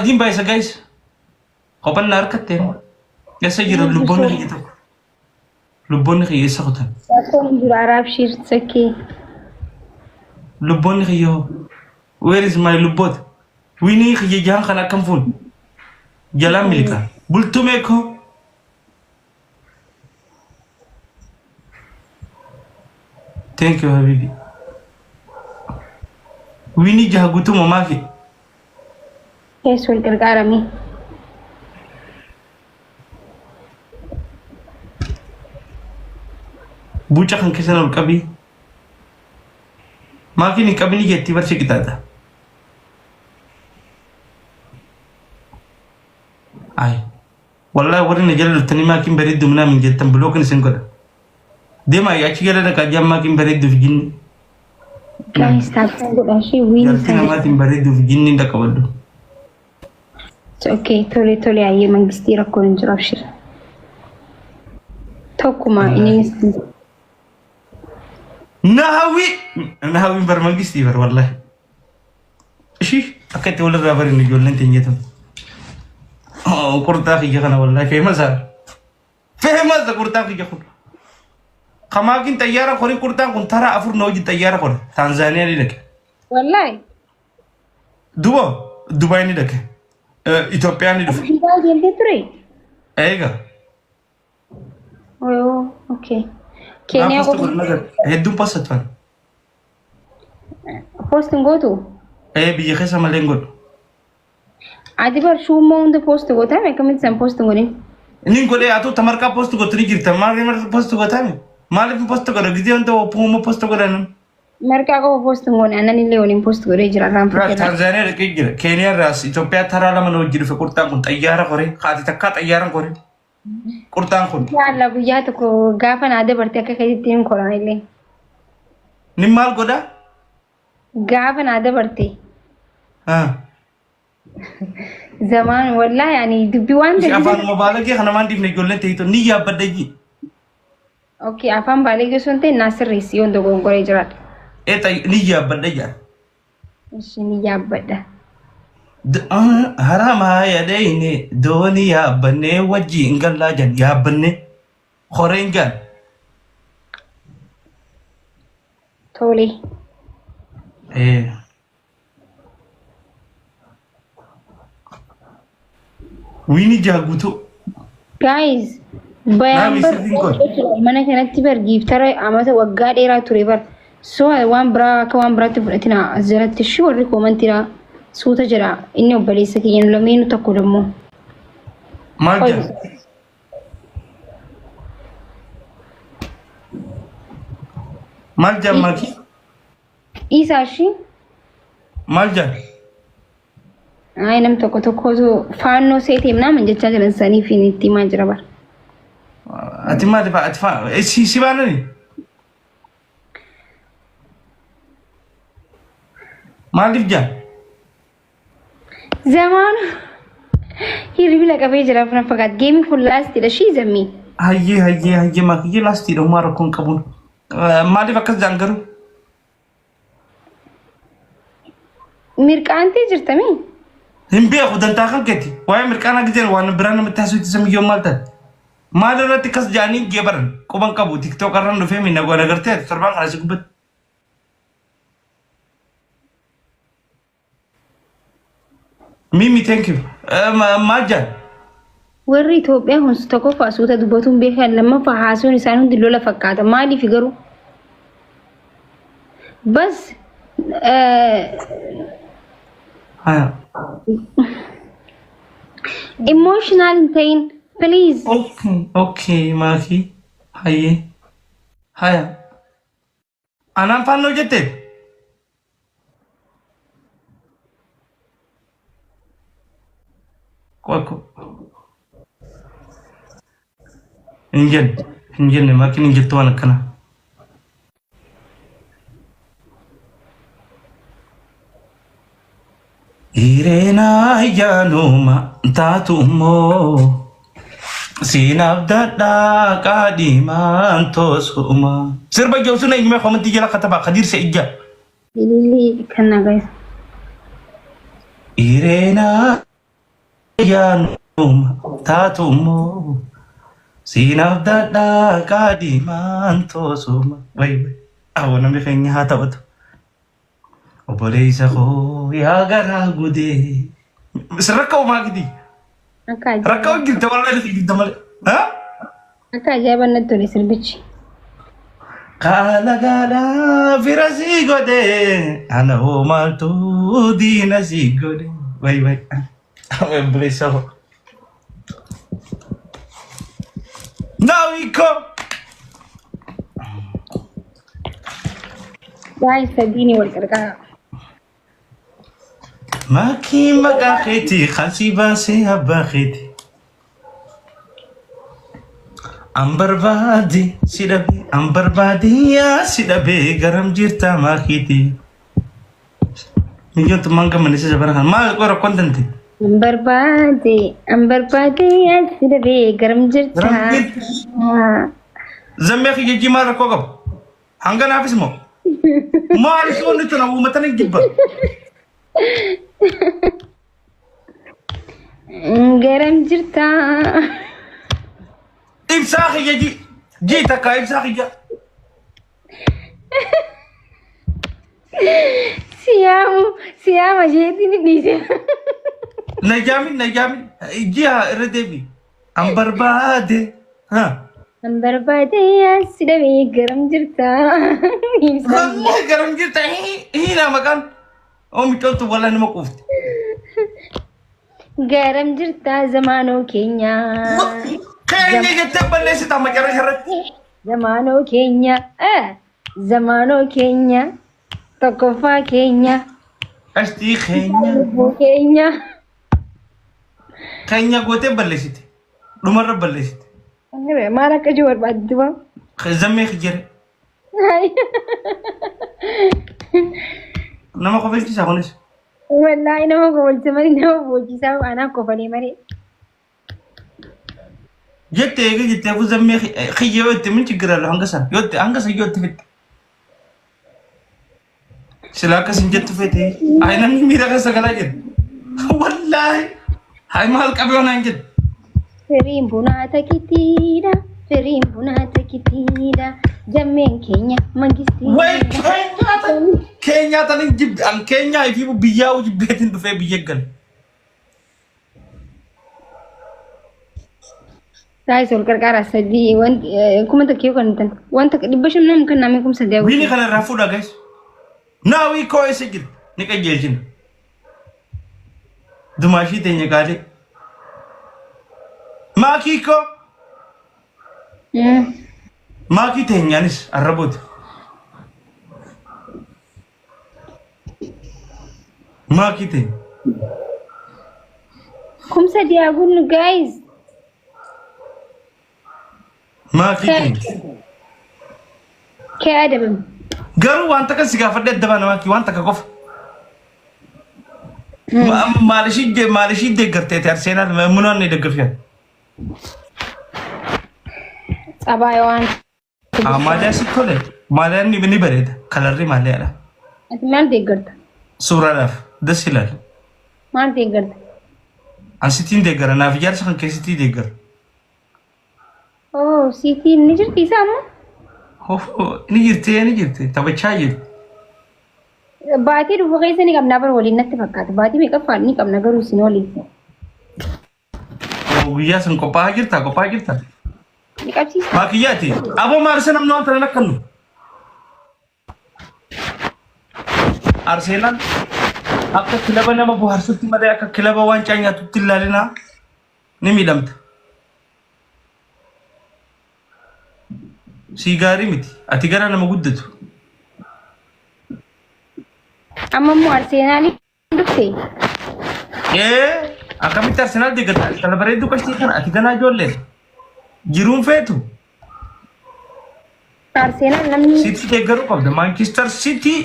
أدين بايسا جايس قبل نار كتير يسجل لبون خيتو لبون خي يسقطها أكون بالعرب شير تسكي لبون خيو where is my lubot ويني خي جهان خنا كم فون جلام ملكا بلتو ميكو thank you حبيبي ويني جها قلتو ماماكي كيس والقرقارمي بوچا خان كيسان القبي ماكي ني قبي ني جتي برشي كتاتا اي والله ورنا جلل تني ماكي بريد منا من جتن بلوكن سنكدا ديما ياچي جلل دا كاجام ماكي بريد في جن كايس تاكو داشي وين يالتنا ماكي بريد في جن دا كبدو اوكي تولي اي منغستي ركون جرابشير توكما اني مسكين نهاوي برمجستي بر والله ايش اكيد ولا غابر اني جولن تنجتم قرطا خي جنا والله فيمس قرطا خي جخون خماكين طياره خوري قرطا كون ترى افر نوجي طياره خور تنزانيا دي لك والله دبي ني لك اثيوبيا ني دف دبي دي تري ايغا اوكي كينيا هدوم باسات فان بوستن غوتو بيجي خسا مالينغول عادي بر شو مون ده بوست غوتا ما كم تسم بوست غوني نينغول اتو تمركا بوست غوتري جيرتا مار بوست غوتا مال في بوست غو غدي انت بومو بوست غورن مركا غو بوست غوني انا ني ليوني بوست غوري جرا رام فكر تنزانيا ركيجر كينيا راس اثيوبيا ترى لما نوجي في قرطان كون طياره خوري خاتي تكا طياره خوري قرطان كون يلا بياتكو غافن عاده برتي كاي تيم كوراني لي نيمال غودا غافن عاده برتي زمان والله يعني دبي وان دي افان مبالغه انا ما عندي نقول تيتو نيا بدجي اوكي افان بالغه سنتي ناصر ريسيون دو غونغوري جرات اي نيا بدجا مش نيا بدا حرام يا ديني دنيا بني وجي انغلا جن يا بني خورينجان تولي ويني جاغوتو guys bayambar mana kanatti bargiif tara amata waggaa dheeraa ture bar so waan biraatti fudhatina azalatti shi warri koomantira suuta jira inni obboleessa kiyyan lameenu tokko dammo malja maki isa shi malja ay nam tokko zo faanno seeti ምናምን jecha jiran sanii finitti maa jira bar اتما دفع اتفا سي بانني ما لفجا زمان يربي لك ابي جرا فنا فقط جيم كلاس تي شي زمي هي ما كي لاستي دو مارو كون كبون ما دي فكس جانغرو ميركانتي جرتمي هم بي خدن تاخل كتي واي ميركانا جدل وان بران متاسو تسمي يوم مالتا ما درت كس جاني جبرن كوبان كابو تيك توك رن نو فيمي نغو نغرتي سربان على سكبت ميمي ثانك يو ماجا وري توبيا هون ستوكو فاسوتا دبوتون بيخا لما فحاسون يسانون دلولا فكاتا مالي فيغرو بس emotional pain please اوكي ماكي هيا انا فانو جتت كوكو انجن ماكي نجت وانا كنا إيرينا يانوما تاتومو سينابدادا قاديمان توسوما سربا جوسنا يجمع خمنتي جلا كتبا خدير سيجا ليلي كنا guys إيرينا يا نوم تاتومو سيناف دادا قادي مان توسوما وي أو نمي خيني هاتا ودو وبوليسا خو يا غرا غودي بس ركو ما قدي Akka ركو ajaa'iba! قلت والله قلت مال ها Akka ajaa'iba natti tole sirbichi. قال في راسي غودي أنا هو مالتو دي ناسي غودي وي وي بوليسا خو ناويكو Guys, sabiini wal qarqara. ماكي مقاخيتي خالتي باسي هباخيتي أمبر بادي سيدبي أمبر بادي يا سيدبي غرام جيرتا ماكيتي ميجون تمانكا من نسي جبران ما قرأ كونتنتي An barbaade asira bee garam jirta. غرام جيرتا زميخي يجي مارا كوكب هنگا نافس مو ما عرفوا نتنا ومتنا جبا Garam jirta. إبساخي يجي جيتا كا إبساخي جا Siyaamu isheetiin dhiise. نجامي جيها ردبي أمبر بادي ها An barbaade asira bee garam jirta. والله قرم جرت هنا مكان أمي قلت والله أنا ما كفت Garam jirta zamaanoo keenya. كأني جت بلشت أما جرى شرط Zamaanoo keenya. Zamaanoo keenya. Tokkoffaa keenya. أشتي خينيا Lubbuu keenya. خينيا قوتي بلشت دمر بلشت Maal akka jiru barbaaddu ba? زمي خجر نما قبلت سامونس Wallaahi nama gowwoomsa malee nama boojisaa anaaf kofalee malee. جت إيه جت أبو زمي خيجي وقت من تجرى له هنقصر يوت هنقصر يوت فيت سلاك سنجت فيت أنا ميرا كسر جد والله هاي مال كبيرنا جد Firiin bunaa takitiidha. Firiin bunaa takitiidha. Jammeen keenya mangistii. وين كينيا تاني جيب عن كينيا يجيبوا بيا وجيب بيتين دفع بيا قال Taa'is ol qarqara sadii wanti kuma takkee kan tan wanta dhibba shan nama kan namni kuma sadii ويني خلنا رافودا guys ناوي كويس جد نيكا جيلجين دماشي تاني قالي ماكيكو ماكي تاني يانس الربوت ماكي تاني kuma sadii haguun guys. ماكي تاني Kee adabam. قالوا وانت كسيكا فدت دبانا ماكي وانت كقف مالشي دي قرتي تارسينا منون ني دقر فيها Xabaayoo waan. ماليا سيكولي ماليا ني بريد كالري ماليا لا Ati maal deeggarta? سورة لاف دس هلال Maal deeggarta? أنسيتين دقر أنا في جالس خن كيسيتي دقر Oh, siitiin ni jirti isaa ammoo? هو نجرتي تبى شاير Baatii dhufu keessa ni qabnaa bar waliin natti fakkaata. Baatii meeqaffaan ni qabna garuu isin waliin. ويا سن كوبا جرتا Ni qabsiisa. ماكياتي أبو مارسنا من وانت نكنو أرسنال akka kilaba nama bohaarsutti malee akka kilaba waancaa nyaatutti ilaalinaa ni miidhamta. Sii gaarii miti. Ati gara nama guddatu. Amma immoo Arseenaalii dhufte. Akkamitti Arsenaal deeggarta? Kana bareedduu qashtii kana ati ganaa ijoolleen. Jiruun feetu. Arseenaal namni Sitii deeggaruu qabda. Manchester City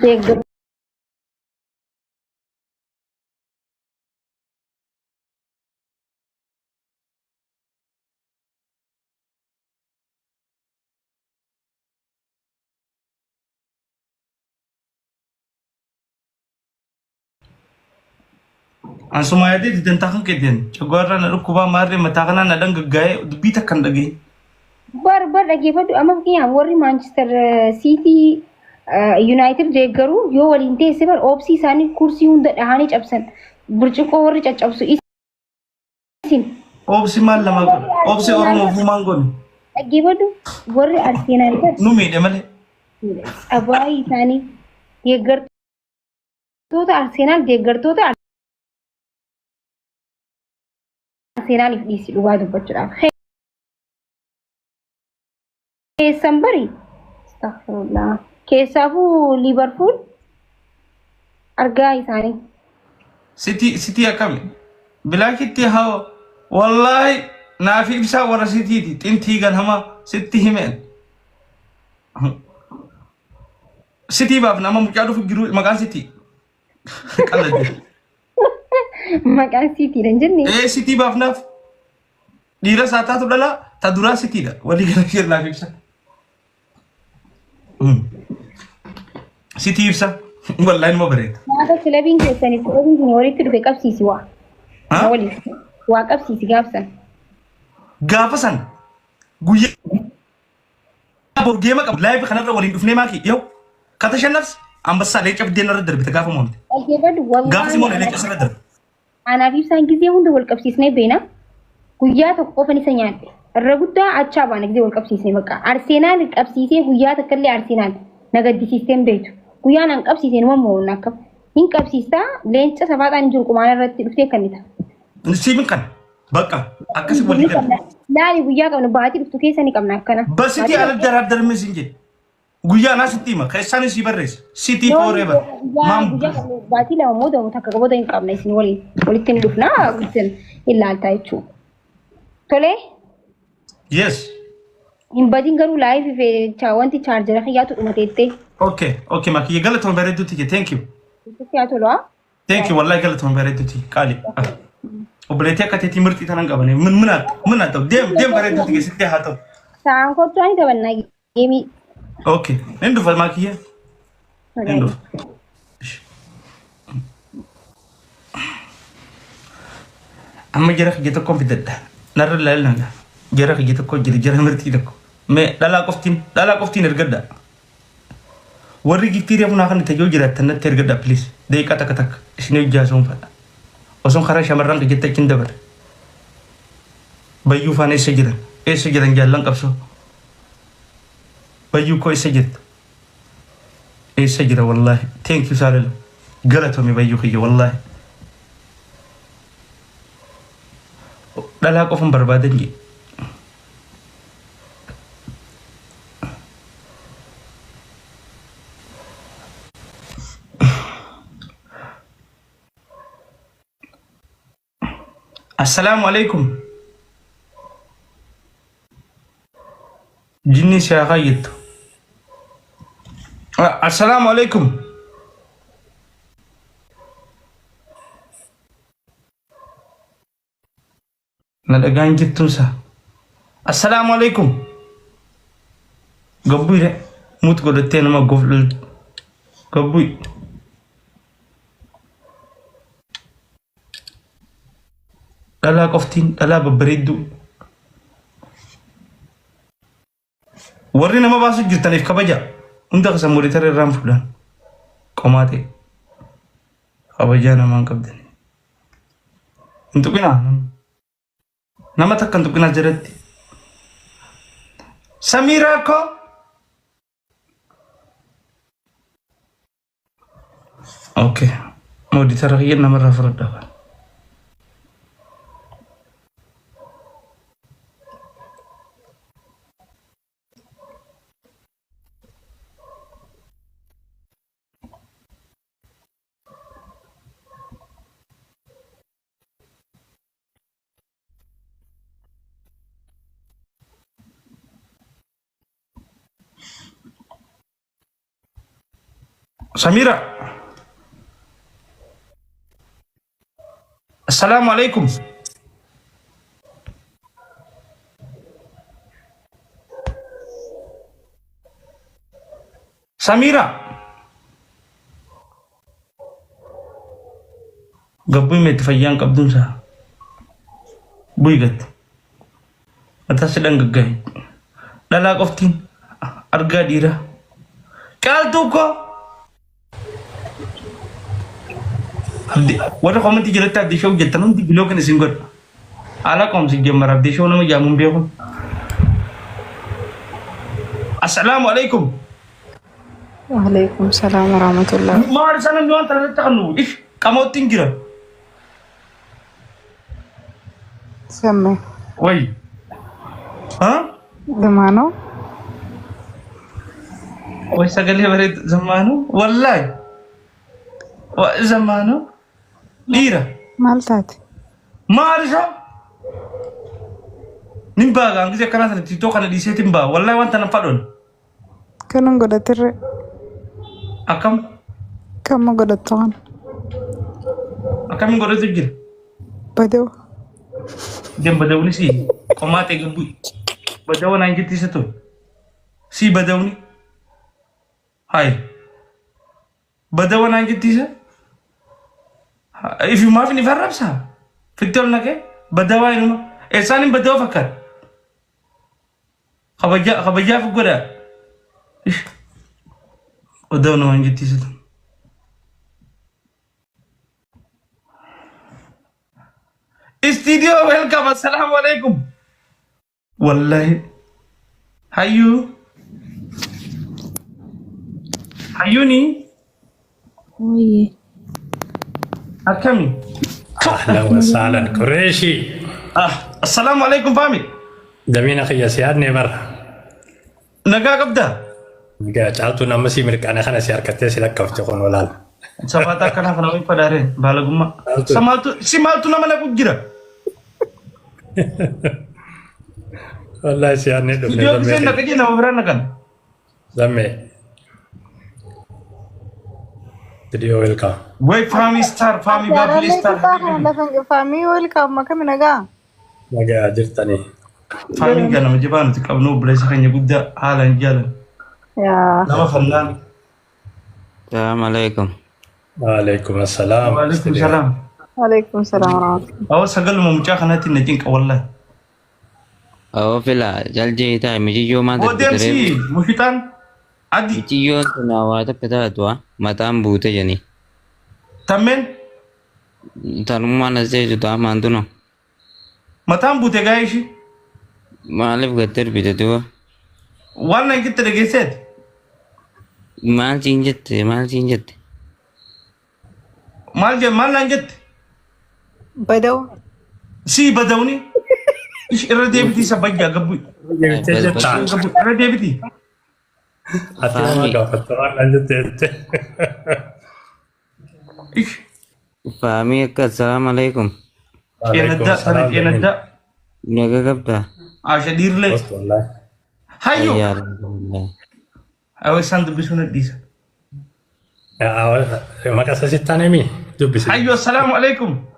deeggaru. Ansuma yadee didantaa keetiin cogorra na dhukkuba maarree mataa kana na dhangaggaa'ee dubbii takkan dhagee. Bar dhaggeeffadhu amma fakkeenyaaf warri Manchester City United deeggaru yoo waliin teesse bar oobsii isaanii kursii hunda dhahanii cabsan burcuqqoo warri caccabsu isin. Oobsi maal lama godhu? Oobsi Oromoo fuumaan godhu. Dhaggeeffadhu warri Arsenal Nu miidhe malee. Abaayii isaanii deeggartoota Arsenal deeggartoota Arsenaliif dhiisi dhugaa dubbachuudhaaf. Keessan bari astaghfirullah keessaafuu Liverpool argaa isaanii. City akkami? Bilaakitti haa wallahi naaf ibsaa warra Cityiti xintii ganama sitti himeen. City baaf nama mucaa dhufu jiru maqaan City. Qalladde. Maqaan City dhan jenne. City baaf naaf dhiira saataatu dhala ta duraa City dha walii gala naaf ibsa. City ibsa wallahi numa bareeda. Nyaata kilabiin keessanii kilabiin walitti dhufe qabsiisi waa. Waa qabsiisi gaafsan. Gaafa san guyyaa boorgeema qabu laayif kanarra waliin dhufnee maaki yow kata shannafs ambassaa leenca biddeen irra darbite gaafa moonte. Gaafa simoon leenca irra darbe. Anaaf ibsaan gizee hunda wal qabsiisnee beena. Guyyaa tokko qofan isa nyaadhe. Irra guddaa achaa baana gizee wal qabsiisnee bakka. Arsenaal qabsiisee guyyaa takkallee Arsenaal nagaddisiisteen beektu. Guyyaan an qabsiisee numa mo'uun akka hin qabsiistaa leenca safaadhaan hin jiru qumaan irratti dhuftee kannita. Siifin kan bakka akkasi walii galu. Laali guyyaa qabnu baatii dhuftu keessa ni qabna akkana. Basitii ala daraardarmee sin jedhe. Guyyaa naa sitti hima keessaan si barreessa. City forever. Baatii lama moodamu takka qaboota hin qabna isin walitti ni dhufnaa isin ilaaltaa jechuudha. Tolee? Yes. Hin badin garuu laayif wanti chaarjara xiyyaatu dhumateettee. Okay, makiyya galatoon bareedduuti ke thank you. Thank you wallahi galatoon bareedduuti qaali. Obboleettii akka teetii mirxii tanan qabane min haa ta'u deem bareedduuti ke sitti haa ta'u. Sa'aan kottu ani tapannaa geemii. Okay, hin dhufa makiyya. Hin dhufa. Amma jara kiyya tokkoon fidadha. Narra ilaalina jara kiyya tokko jara mirxii tokko. Mee dhalaa qoftiin ergadha. Warri giftirii funaa kan itti jiraatan natti ergadha please. Deeqaa takka takka isin hojjaasuun fadha. Osoon karaa shamarran jetta achiin dabala. Bayyuu faana eessa jiran? Eessa jiran jaallan qabsoo? Bayyuu koo eessa jirtu? Eessa jira wallahi. Thank you saalelu. Galatoome bayyuu kiyya wallahi. Dhalaa qofan barbaadan jee. السلام عليكم جني سيغيد السلام عليكم ندقان جتوسا السلام عليكم قبوي ده موت قدتين ما قفل قبوي دلا قفتين دلا ببريدو ورينا ما باسو جرتان في كبجا انت قسم مريتر الرام فلان قماتي كبجانا ما قبدني انتو كنا nama takkan tu kena jerat. Samira ko? Okay. Mau ditarahin nama referat dah. Samira. Assalamualaikum. Samira. Gabbuun meetti fayyaan qabduunsaa. Bu'igat. Mataa sidhan gaggaa'e. Dhalaa qoftiin argaa dhiira. Qaaltuu koo. Warra komantii jalatti abdii shoo jettan hundi biloo kan isin godha. Haala qoomsi jammara abdii shoo nama jaamuun beekun. Assalaamu alaikum. Waalaikum salam warahmatullah. Maal sana nyuan ternyata kanu. Kamu tinggal. Semme. Woi. Hah? Gimana? Woi sagale berit zamanu. Wallahi. Wa zamanu. Dira. Maltat. Maalisha. Nimba ga ngise kana sana tito kana di setimba. Wallahi wanta na fadon. Kanun godatirre. Akam. Kamu godatan. Akam godatir gir. Bado. Dem badawni si. Komate gabu. Badawan ang jiti sa to. Si badawni. Hai. Badawan ang jiti sa. If you mafin ifarab sa. Fiktol na ke. Badawa ino. Sanin badawa fakar. Kabaja fugoda. Badawa na ang jiti sa to. Studio, welcome. Assalamualaikum. Wallahi. Hayu. Hayu ni. Oh iya. Akami. أهلا وسهلا قريشي. Assalamualaikum Fami. دمينا خيا سيارني مرة. Naga kabda. قاعد عالتو نمسي مرك أنا خنا سيار كتير سيلك كفتي كون ولا. Sabata kana kana wi padare balaguma. Samaltu simaltu nama na kujira. والله سيارني دفني Studio bisa nak دمي. kerja nama berana kan. دمي. Studio welcome. Boy Fami star, Fami babli star. Fami welcome makam naga. ما قاعد جرتني. Fami kana majiban tikabno blesa kanya gudda halan jalan. Ya. Nama fannan. Assalamualaikum. وعليكم السلام. Waalaikumsalam. Waalaikum salam warahmatullah. Aw sagal mo mucha kana tin najin ka wallahi. Oh fila jalji ta mijiyo ma Oh DMC mufitan adi mijiyo tunawata peta tua matam bute jani. tamen Taruma nase juta mantuno. matam bute gaishi. Malif gatter bite tua. Wannan kitta da geset. Mal cinjet. Mal lanjut. Bado. Si badawni. Ish irradebiti sa bagya gabu. جرتي جتا. Gabu irradebiti. أتي ما قفت طبعا جرتي. Ish Fami akka assalamualaikum. yenadda sana yenadda. Naga kapta. Asha dirle. بس والله. Hayo. Ya alhamdulillah. Awe sandu bisuna disa. يا ما كاسة ستانة مي. دبي. Hayo assalamualaikum.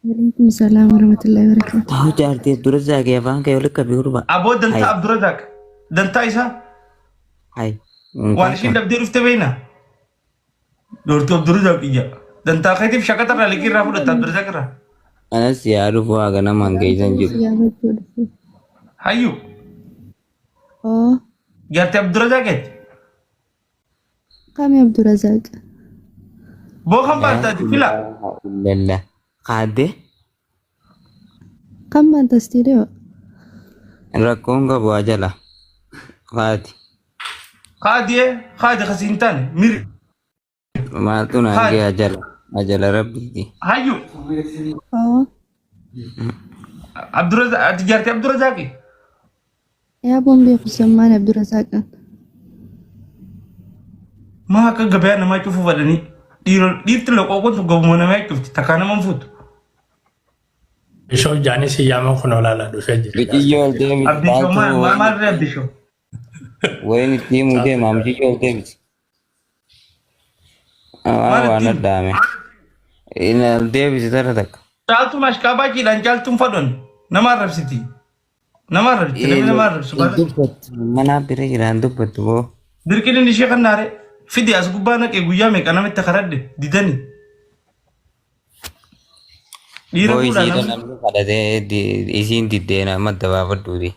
Waalaikumsalam warahmatullahi wabarakatuh. Tahu jarti durus lagi apa kayak oleh kabur pak. Abo danta Abdurazak. Danta isa. Hai. Wan shin dabdir ufte beina. Dortu Abdurazak iya. Danta khatif shakata ra likir ra fuda Abdurazak ra. Anas ya rufu agana manggai sanjut. Ya betul. Hayo. Oh, Gerti Abdurazak et. kami Abdurazak. Bo kham banta fila. Alhamdulillah. Kade? Kam banta studio? Rakon ka buat aja lah. Kade. Khadi khasintan mir. Matu nanti aja lah. Aja lah rabbi. Hayo. Oh, Abdurazak gerti Abdurazak. ya bombe kusamman Abdurazak. Ma ka gabaya na ma chufu wadani. Dito lo ko to gobo na ma chufu takana man futu. شو جاني سيامو خنولا لا دوشة Biti جري. jual deh. Abdi show ma re abdi show. Wain itu mungkin mamsi jual deh. Ah, warna dame. Ini dia bisa terletak. Chaltu mas kaba ki lan chaltum fadon. Namar siti. Namar subhana. Dupat. Mana pira kira dupat wo. Dirkini ni shekan nare. Fidi as gubana ke guya me kana metta kharadde didani. Dhiira Boy fuudhaa isiidha namni. namni kadhatee isiin diddeena amma dabaafadhuuti.